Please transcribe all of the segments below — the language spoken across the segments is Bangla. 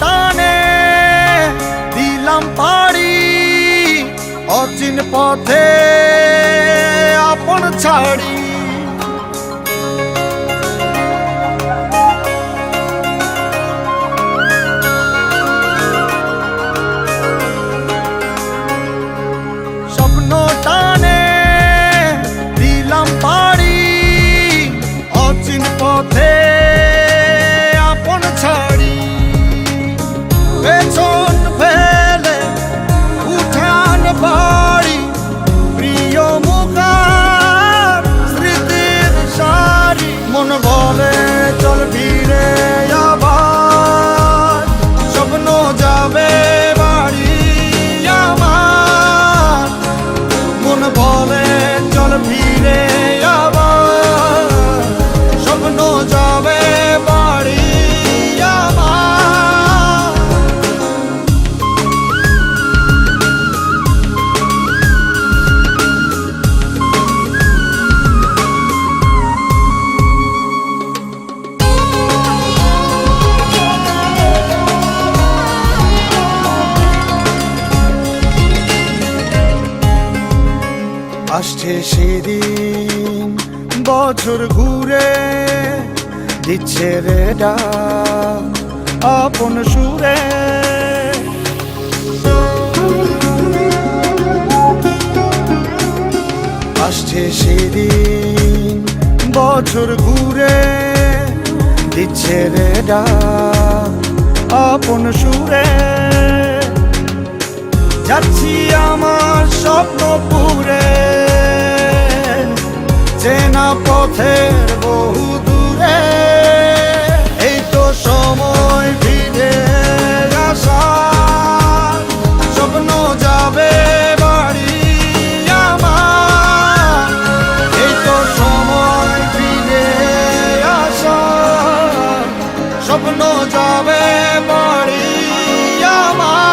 টানে দিলাম পাড়ি অচিন পথে আপন ছাড়ি। স্বপ্ন টানে দিলাম পাড়ি অচিন পথে আপন ছাড়ি। পেছন ফেলে উঠান বাড়ি প্রিয় মুখার স্মৃতির সারি। মন বলে চল ফিরে আবার স্বপ্ন যাবে বাড়ি আমার। মন বলে চল ফিরে আবার স্বপ্ন যাবে বাড়ি আমার। আসছে সেদিন বছর ঘুরে দিচ্ছে রে ডাক আপন সুরে। আসছে সেদিন বছর ঘুরে দিচ্ছে রে ডাক আপন সুরে। যাচ্ছি আমার স্বপ্ন পুরে চেনা পথের বহু দূরে। এই তো সময় ফিরে আসার স্বপ্ন যাবে বাড়ি আমার। এই তো সময় ফিরে আসার স্বপ্ন যাবে বাড়ি আমার।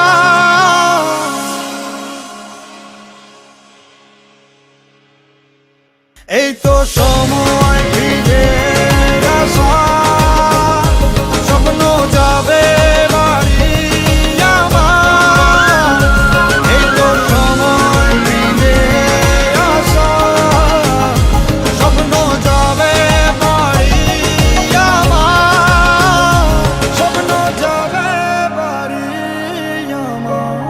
এই তো সময় ফিরে আসার স্বপ্ন যাবে বাড়ি আমার। এই তো সময় ফিরে আসার স্বপ্ন যাবে বাড়ি আমার। স্বপ্ন যাবে বাড়ি আমার।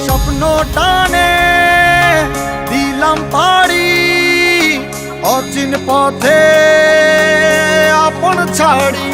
স্বপ্ন টানে দিলাম পাড়ি অচিন পথে আপন ছাড়ি।